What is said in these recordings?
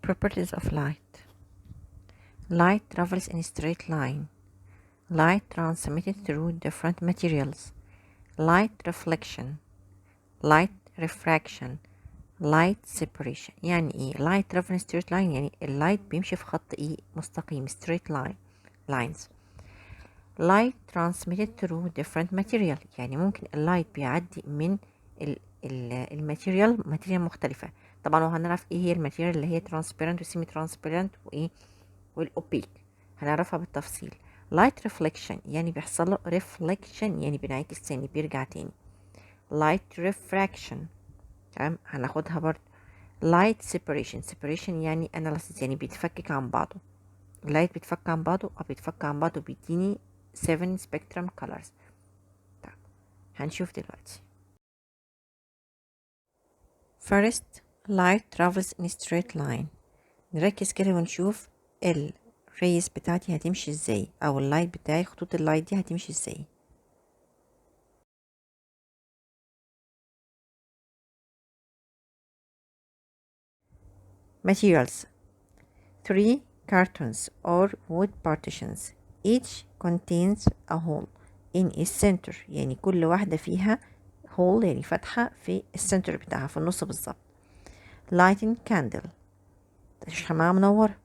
Properties of light. Light travels in a straight line. Light transmitted through different materials. Light reflection. Light refraction. light separation. يعني ايه light travel in straight line؟ يعني اللايت بيمشي في خط ايه مستقيم straight lines. light transmitted through different material. يعني ممكن اللايت بيعدي من الماتيريال مختلفة. طبعا وهنعرف ايه هي الماتيريال اللي هي transparent وسيمي transparent وايه والاوبيك، هنعرفها بالتفصيل. light reflection يعني بيحصل له reflection، يعني بينعكس تاني بيرجع تاني. light refraction تمام هناخدها برضه. light separation يعني analysis، يعني بيتفكك عن بعضه. اللايت بيتفك عن بعضه أو بيتفك عن بعضه بيديني 7 spectrum colors. طيب هنشوف دلوقتي. first light travels in a straight line. نركز كده ونشوف الريز بتاعتي هتمشي ازاي، او اللايت بتاعي خطوط اللايت دي هتمشي ازاي. materials 3 cartons or wood partitions each contains a hole in its center. يعني كل واحدة فيها hole يعني فتحة في السنتر بتاعها في النص بالظبط. lighting candle شمعة منورة.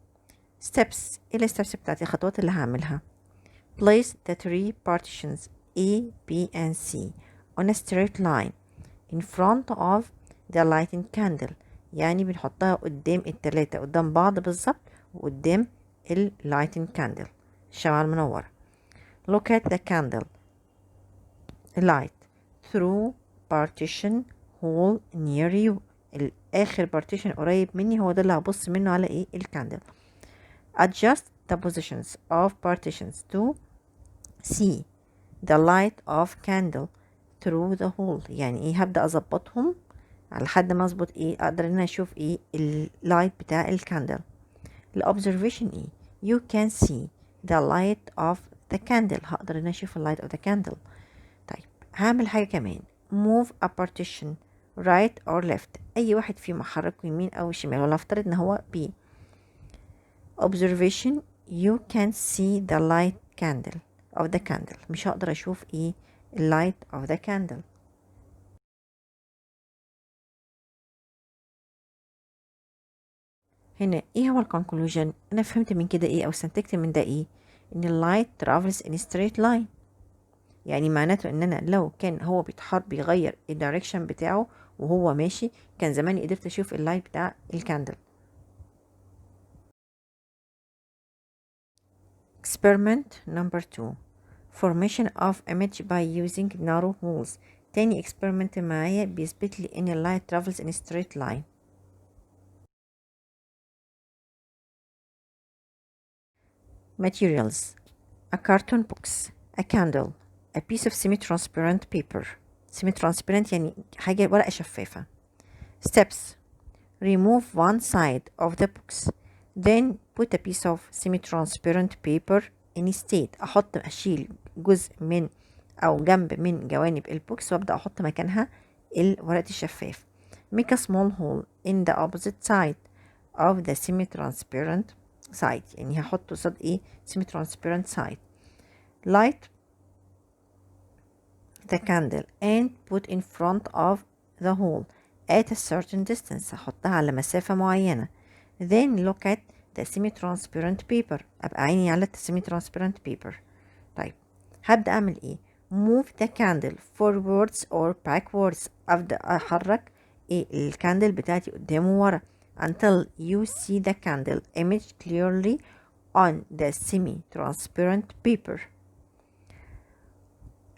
steps ايه الستبس بتاعتي الخطوات اللي هعملها. place the 3 partitions A, B and C on a straight line in front of the lighting candle. يعني بنحطها قدام التلاتة قدام بعض بالظبط وقدام اللايتنج كاندل الشمعة المنورة. look at the candle light through partition hole near you. الآخر partition قريب مني هو ده اللي هبص منه على ايه الكاندل. adjust the positions of partitions to see the light of candle through the hole. يعني ايه هبدأ اظبطهم لحد ما اظبط ايه اقدر ان انا اشوف ايه اللايت بتاع الكاندل. الobservation ايه you can see the light of the candle. هقدر ان اشوف اللايت of the candle. طيب هعمل حاجة كمان move a partition right or left. اي واحد فيهم احركه يمين او شمال ولا افترض ان هو B. observation you can see the light candle of the candle. مش هقدر اشوف ايه اللايت of the candle. هنا ايه هو الكونكلوجن؟ انا فهمت من كده ايه او استنتجت من ده ايه؟ ان اللايت travels in a straight line. يعني معناته ان انا لو كان هو بيغير الدايركشن بتاعه وهو ماشي كان زماني قدرت اشوف اللايت بتاع الكاندل. experiment number 2 formation of image by using narrow holes. تاني experiment معايا بيثبت لي ان اللايت travels in a straight line. materials a carton box, a candle, a piece of semi-transparent paper. semi-transparent يعني حاجة ورقة شفافة. steps remove one side of the box then put a piece of semi-transparent paper instead. أشيل جزء من أو جنب من جوانب البوكس وأبدأ أحط مكانها الورقة الشفاف. make a small hole in the opposite side of the semi-transparent side. يعني هحط قصاد ايه semi-transparent side. light the candle and put in front of the hole at a certain distance. هحطها على مسافة معينة. then look at the semi-transparent paper. أبقى عيني على semi-transparent paper. طيب هبدأ أعمل إيه؟ move the candle forwards or backwards. أبدأ أحرك إيه الكاندل بتاعتي قدام وورا until you see the candle image clearly on the semi-transparent paper.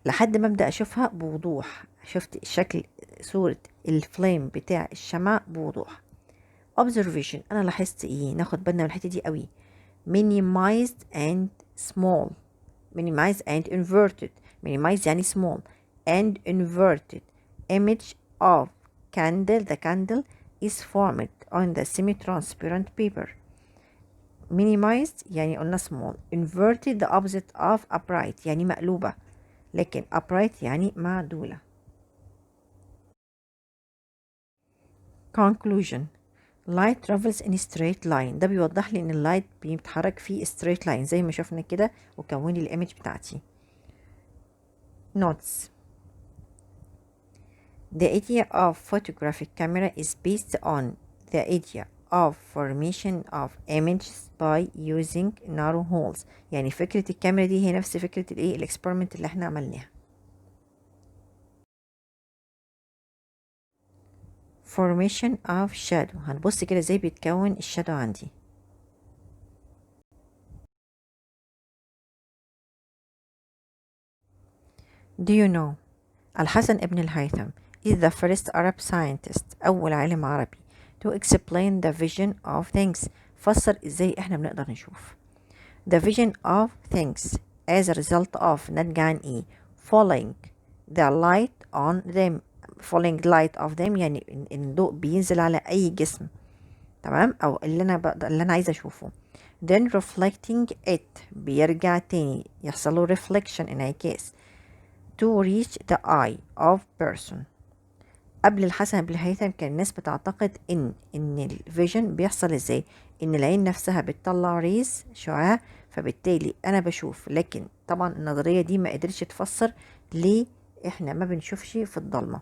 لحد ما أبدأ أشوفها بوضوح. شفت شكل صورة الفليم بتاع الشمع بوضوح. observation أنا لاحظت إيه؟ ناخد بالنا من الحتة دي قوي. minimized and small. minimized and inverted. minimized يعني small and inverted image of candle. The candle is formed on the semi-transparent paper. minimized يعني قلنا small. inverted the opposite of upright يعني مقلوبة، لكن upright يعني معدولة. conclusion light travels in straight line. ده بيوضح لي ان اللايت بيتحرك في straight line زي ما شفنا كده وكون لي الايمج بتاعتي. notes. The idea of photographic camera is based on the idea of formation of images by using narrow holes. يعني فكرة الكاميرا دي هي نفس فكرة الايه الاكسبيرمنت اللي احنا عملناها. formation of shadow. هنبص كده ازاي بيتكون الشادو عندي. Do you know الحسن ابن الهيثم is the first Arab scientist أول عالم عربي to explain the vision of things. فسر ازاي احنا بنقدر نشوف. The vision of things as a result of ناتج عن ايه؟ falling the light on them. falling light of them يعني إن الضوء بينزل على أي جسم، تمام، أو اللي أنا عايزة أشوفه. then reflecting it بيرجع تاني يحصل له reflection انعكاس to reach the eye of person. قبل الحسن بن الهيثم كان الناس بتعتقد ان الفيجن بيحصل ازاي، ان العين نفسها بتطلع ريز شعاع فبالتالي انا بشوف، لكن طبعا النظرية دي ما قدرتش تفسر ليه احنا ما بنشوفش في الضلمة،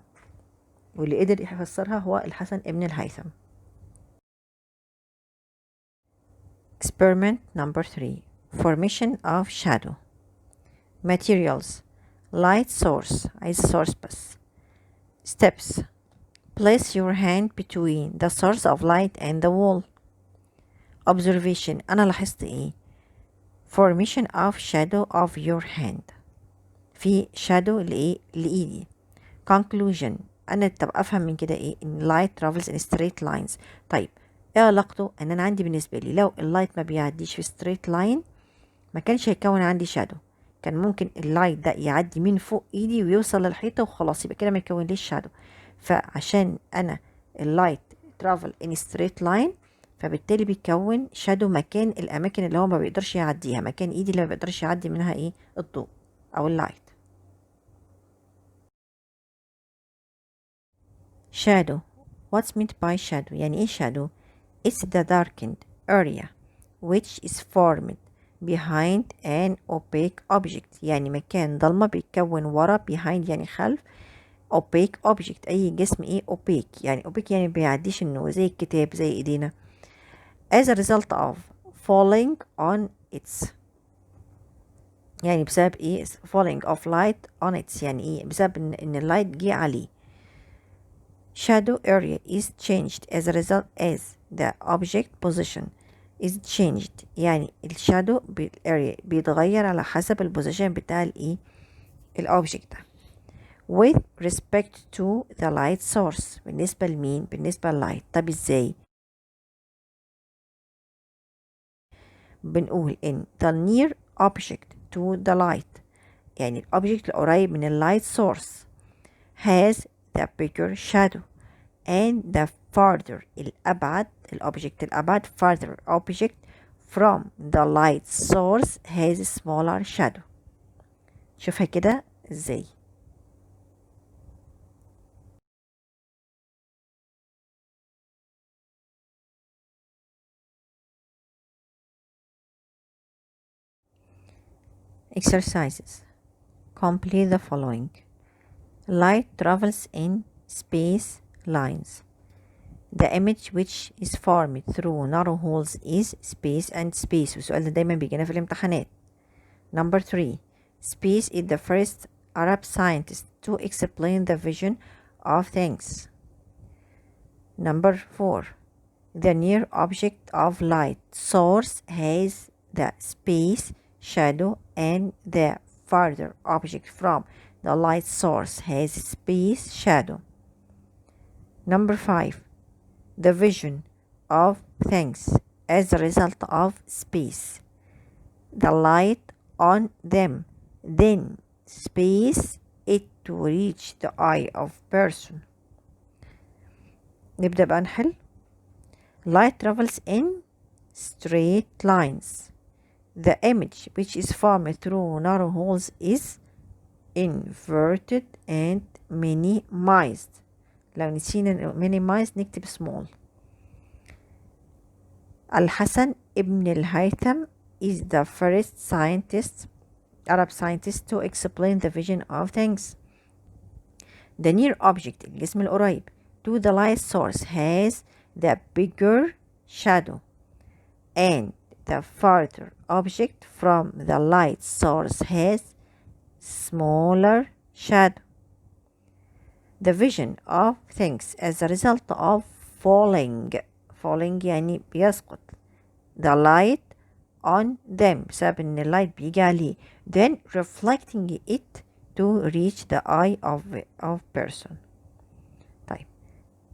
واللي قدر يفسرها هو الحسن ابن الهيثم. Experiment number 3. Formation of shadow. Materials. Light source. عايز source بس. Steps. Place your hand between the source of light and the wall. Observation. أنا لاحظت إيه؟ Formation of shadow of your hand. في shadow لإيدي. Conclusion. طب أفهم من كده إيه؟ إن light travels in straight lines. طيب إيه علاقته؟ إن أنا عندي بالنسبة لي لو اللايت ما بيعديش في straight line ما كانش هيكون عندي shadow. كان ممكن اللايت ده يعدي من فوق إيدي ويوصل للحيطة وخلاص يبقى كده ما يكونليش shadow. فعشان أنا اللايت travel in straight line فبالتالي بيكون shadow مكان الأماكن اللي هو ما بيقدرش يعديها، مكان إيدي اللي ما بيقدرش يعدي منها إيه الضوء أو اللايت. shadow. What's meant by shadow؟ يعني إيه shadow؟ It's the darkened area which is formed behind an opaque object. يعني مكان ضلمة بيتكون ورا behind يعني خلف opaque object أي جسم إيه opaque يعني opaque يعني بيعديش النور زي الكتاب زي إيدينا as a result of falling on its يعني بسبب إيه falling of light on its يعني إيه بسبب إن اللايت جه عليه. shadow area is changed as a result as the object position is changed. يعني الشادو area بيتغير على حسب البوزيشن بتاع الايه الاوبجكت ده with respect to the light source. بالنسبة لمين؟ بالنسبة لللايت. طب ازاي؟ بنقول ان the near object to the light يعني الاوبجكت القريب من اللايت source has the bigger shadow and the farther الأبعد الأوبجكت الأبعد farther object from the light source has a smaller shadow. شوفها كده ازاي. Exercises. Complete the following. Light travels in space lines. The image which is formed through narrow holes is space and space. والسؤال ده دايما بيجينا في الامتحانات. Number 3. Space is the first Arab scientist to explain the vision of things. Number 4. The near object of light source has the space shadow and the farther object from the light source has space shadow. Number 5. The vision of things as a result of space. The light on them, then space it to reach the eye of person. نبدأ بقى نحل. Light travels in straight lines. The image which is formed through narrow holes is inverted and minimized. لو نسينا minimized نكتب small. الحسن ابن الهيثم is the first scientist, Arab scientist to explain the vision of things. The near object الجسم القريب to the light source has the bigger shadow and the farther object from the light source has smaller shadow. The vision of things as a result of falling يعني بيسقط the light on them بسبب ان اللايت بيجي عليه then reflecting it to reach the eye of person. طيب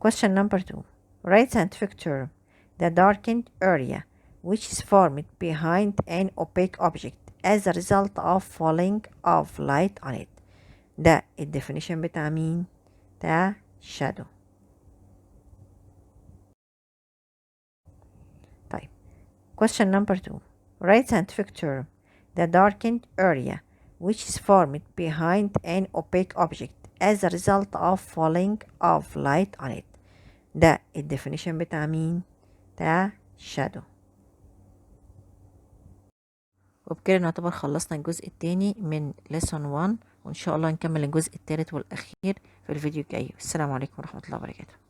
question number 2 write scientific term the darkened area which is formed behind an opaque object as a result of falling of light on it. ده الديفينيشن بتاع مين؟ بتاع shadow. طيب question number 2 write scientific term the darkened area which is formed behind an opaque object as a result of falling of light on it. ده الديفينيشن بتاع مين؟ بتاع shadow. وبكده نعتبر خلصنا الجزء الثاني من lesson 1 وإن شاء الله نكمل الجزء الثالث والأخير في الفيديو الجاي. السلام عليكم ورحمة الله وبركاته.